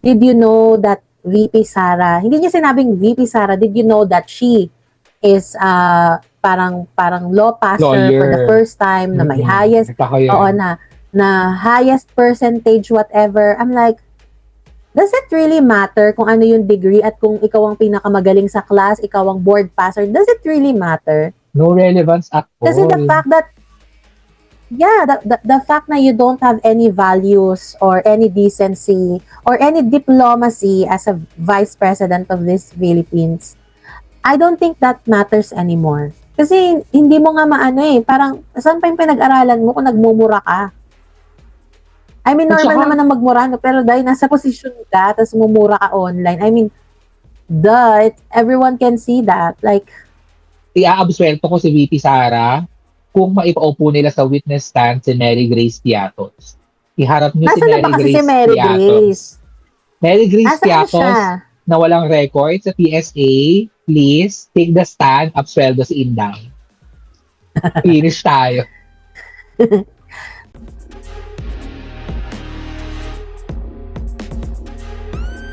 did you know that VP Sara, hindi niya sinabing VP Sara, did you know that she is parang law passer for the Lawyer. first time na may highest, Nagtaka yun. oo, na highest percentage whatever. I'm like, does it really matter kung ano yung degree at kung ikaw ang pinakamagaling sa class, ikaw ang board passer? Does it really matter? No relevance at all. Kasi the fact that, yeah, the fact na you don't have any values or any decency or any diplomacy as a vice president of this Philippines, I don't think that matters anymore. Kasi hindi mo nga maano parang saan pa yung pinag-aralan mo kung nagmumura ka? I mean, At normal saka- naman ang magmura, no? Pero dahil nasa posisyon ka, tapos mumura ka online, I mean, everyone can see that. Like, Iaabsuelto ko si VP Sara kung maipaupo nila sa witness stand si Mary Grace Tiatos. Iharap niyo si nasa na Mary ba kasi Grace si Mary Tiatos. Grace? Mary Grace Nasaan na Tiatos siya? na walang record sa PSA, please take the stand, absueldo si Inday. Finish tayo.